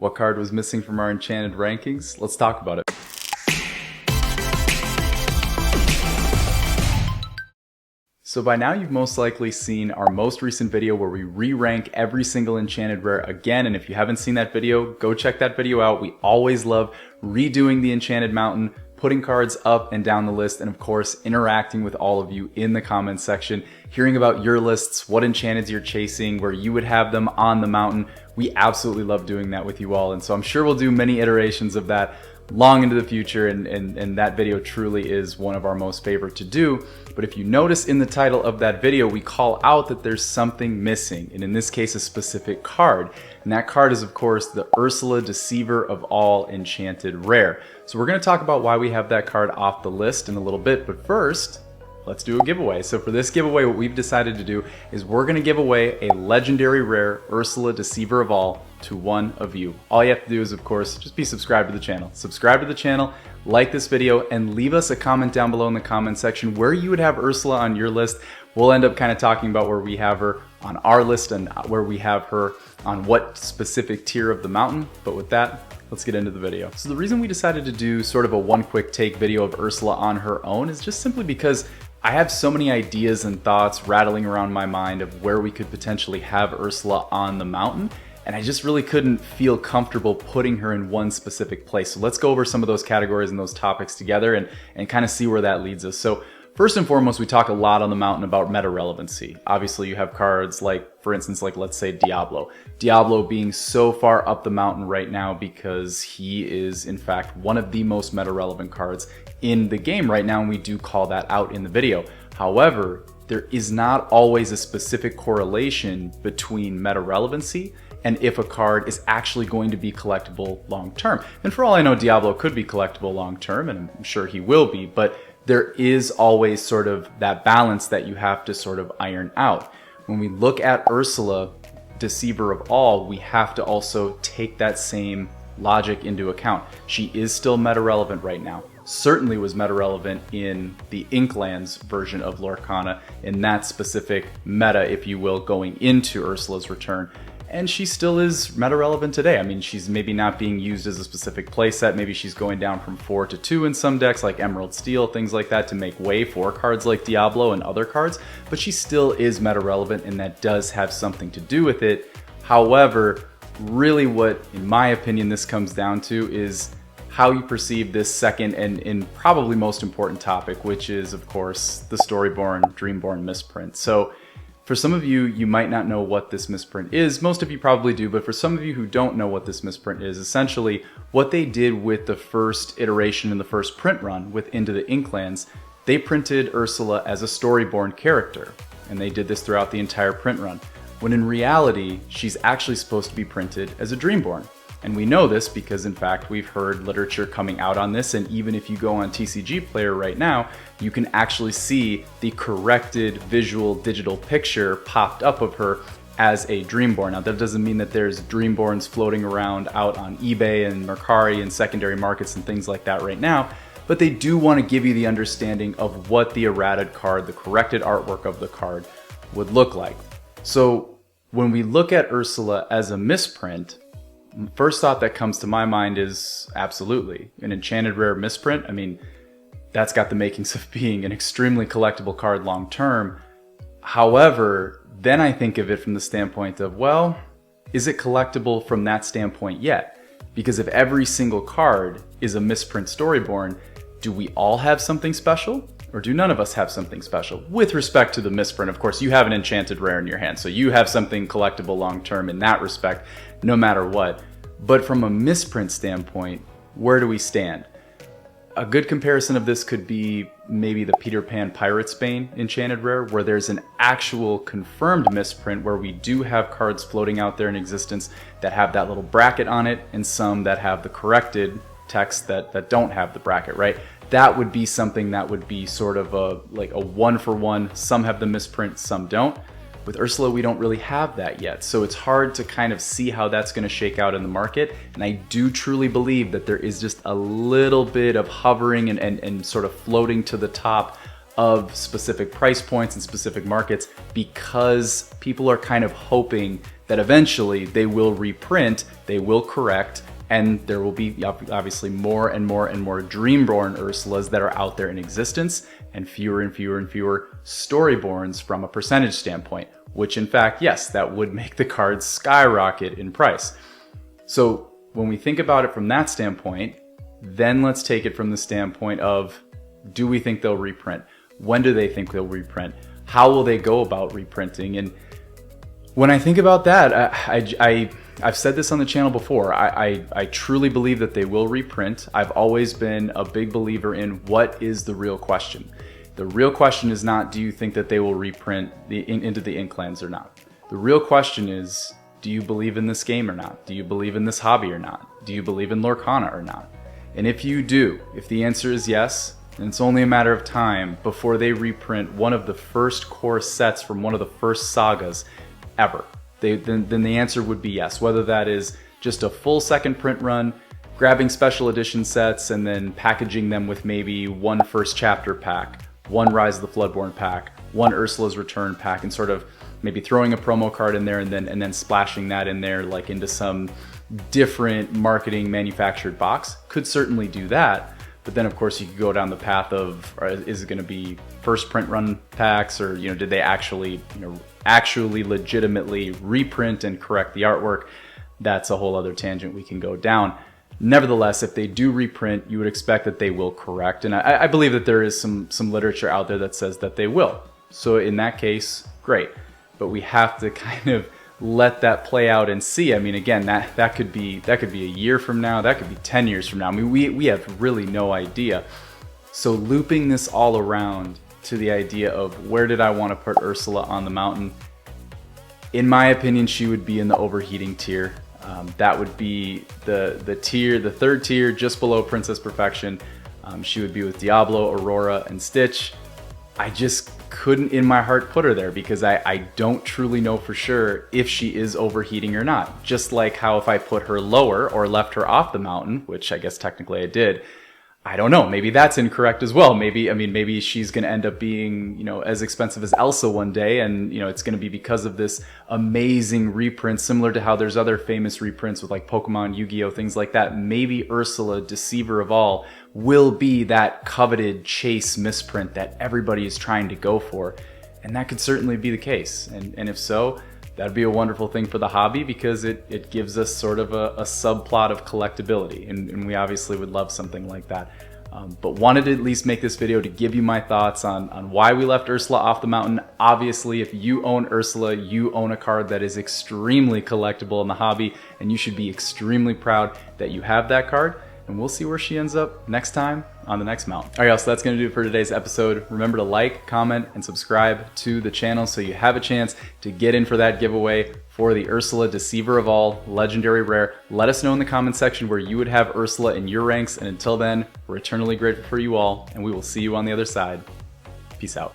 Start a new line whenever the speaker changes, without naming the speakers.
What card was missing from our Enchanted rankings? Let's talk about it. So by now you've most likely seen our most recent video where we re-rank every single Enchanted Rare again, and if you haven't seen that video, go check that video out. We always love redoing the Enchanted Mountain, putting cards up and down the list, and of course interacting with all of you in the comments section, hearing about your lists, what Enchanteds you're chasing, where you would have them on the mountain. We absolutely love doing that with you all, and so I'm sure we'll do many iterations of that long into the future, and that video truly is one of our most favorite to do. But if you notice in the title of that video, we call out that there's something missing, and in this case a specific card, and that card is of course the Ursula Deceiver of All Enchanted Rare. So we're going to talk about why we have that card off the list in a little bit, but first let's do a giveaway. So for this giveaway, what we've decided to do is we're going to give away a legendary rare Ursula Deceiver of All to one of you. All you have to do is, of course, just be subscribed to the channel. Subscribe to the channel, like this video, and leave us a comment down below in the comment section where you would have Ursula on your list. We'll end up kind of talking about where we have her on our list and where we have her on what specific tier of the mountain. But with that, let's get into the video. So the reason we decided to do sort of a one quick take video of Ursula on her own is just simply because I have so many ideas and thoughts rattling around my mind of where we could potentially have Ursula on the mountain, and I just really couldn't feel comfortable putting her in one specific place. So let's go over some of those categories and those topics together and kind of see where that leads us. So first and foremost, we talk a lot on the mountain about meta relevancy. Obviously you have cards like, for instance, like let's say Diablo. Diablo being so far up the mountain right now because he is in fact one of the most meta relevant cards in the game right now, and we do call that out in the video. However, there is not always a specific correlation between meta relevancy and if a card is actually going to be collectible long term. And for all I know, Diablo could be collectible long term, and I'm sure he will be, but there is always sort of that balance that you have to sort of iron out. When we look at Ursula, Deceiver of All, we have to also take that same logic into account. She is still meta relevant right now. Certainly was meta relevant in the Inklands version of Lorcana, in that specific meta, if you will, going into Ursula's return. And she still is meta relevant today. I mean, she's maybe not being used as a specific playset. Maybe she's going down from 4 to 2 in some decks like Emerald Steel, things like that, to make way for cards like Diablo and other cards. But she still is meta relevant, and that does have something to do with it. However, really what, in my opinion, this comes down to is how you perceive this second and probably most important topic, which is, of course, the Dreamborn Misprint. So for some of you, you might not know what this misprint is. Most of you probably do, but for some of you who don't know what this misprint is, essentially what they did with the first iteration in the first print run with Into the Inklands, they printed Ursula as a Storyborn character, and they did this throughout the entire print run, when in reality, she's actually supposed to be printed as a Dreamborn. And we know this because, in fact, we've heard literature coming out on this, and even if you go on TCG Player right now, you can actually see the corrected visual digital picture popped up of her as a Dreamborn. Now, that doesn't mean that there's Dreamborns floating around out on eBay and Mercari and secondary markets and things like that right now, but they do want to give you the understanding of what the errated card, the corrected artwork of the card, would look like. So when we look at Ursula as a misprint, first thought that comes to my mind is absolutely an Enchanted Rare misprint. I mean, that's got the makings of being an extremely collectible card long term. However, then I think of it from the standpoint of, well, is it collectible from that standpoint yet? Because if every single card is a misprint Storyborn, do we all have something special? Or do none of us have something special? With respect to the misprint, of course, you have an Enchanted Rare in your hand, so you have something collectible long term in that respect, no matter what. But from a misprint standpoint, where do we stand? A good comparison of this could be maybe the Peter Pan Pirate's Bane Enchanted Rare, where there's an actual confirmed misprint where we do have cards floating out there in existence that have that little bracket on it, and some that have the corrected text that don't have the bracket, right? That would be something that would be sort of like a one-for-one. Some have the misprint, some don't. With Ursula, we don't really have that yet, so it's hard to kind of see how that's going to shake out in the market, and I do truly believe that there is just a little bit of hovering and sort of floating to the top of specific price points and specific markets, because people are kind of hoping that eventually they will reprint, they will correct, and there will be obviously more and more and more Dreamborn Ursulas that are out there in existence, and fewer and fewer and fewer Storyborns from a percentage standpoint, which in fact, yes, that would make the cards skyrocket in price. So when we think about it from that standpoint, then let's take it from the standpoint of, do we think they'll reprint? When do they think they'll reprint? How will they go about reprinting? And when I think about that, I've said this on the channel before, I truly believe that they will reprint. I've always been a big believer in what is the real question. The real question is not, do you think that they will reprint into the Inklands or not? The real question is, do you believe in this game or not? Do you believe in this hobby or not? Do you believe in Lorcana or not? And if you do, if the answer is yes, then it's only a matter of time before they reprint one of the first core sets from one of the first sagas ever. Then the answer would be yes, whether that is just a full second print run, grabbing special edition sets and then packaging them with maybe one first chapter pack, one Rise of the Floodborn pack, one Ursula's Return pack, and sort of maybe throwing a promo card in there and then splashing that in there like into some different marketing manufactured box. Could certainly do that. But then of course you could go down the path of, is it going to be first print run packs, or did they actually legitimately reprint and correct the artwork? That's a whole other tangent we can go down. Nevertheless, if they do reprint, you would expect that they will correct, and I believe that there is some literature out there that says that they will. So in that case, great. But we have to kind of let that play out and see. I mean, again, that could be a year from now, that could be 10 years from now. I mean, we have really no idea. So looping this all around to the idea of where did I want to put Ursula on the mountain? In my opinion, she would be in the overheating tier. That would be the third tier, just below Princess Perfection. She would be with Diablo, Aurora, and Stitch. I just couldn't in my heart put her there because I don't truly know for sure if she is overheating or not. Just like how if I put her lower or left her off the mountain, which I guess technically I did, I don't know, maybe that's incorrect as well. Maybe she's going to end up being, as expensive as Elsa one day, and it's going to be because of this amazing reprint, similar to how there's other famous reprints with like Pokemon, Yu-Gi-Oh, things like that. Maybe Ursula, Deceiver of All, will be that coveted chase misprint that everybody is trying to go for, and that could certainly be the case. And if so, that'd be a wonderful thing for the hobby, because it gives us sort of a subplot of collectability, and we obviously would love something like that. But wanted to at least make this video to give you my thoughts on why we left Ursula off the mountain. Obviously, if you own Ursula, you own a card that is extremely collectible in the hobby, and you should be extremely proud that you have that card. And we'll see where she ends up next time on the next mount. All right, y'all, so that's going to do it for today's episode. Remember to like, comment, and subscribe to the channel so you have a chance to get in for that giveaway for the Ursula Deceiver of All Legendary Rare. Let us know in the comment section where you would have Ursula in your ranks. And until then, we're eternally grateful for you all, and we will see you on the other side. Peace out.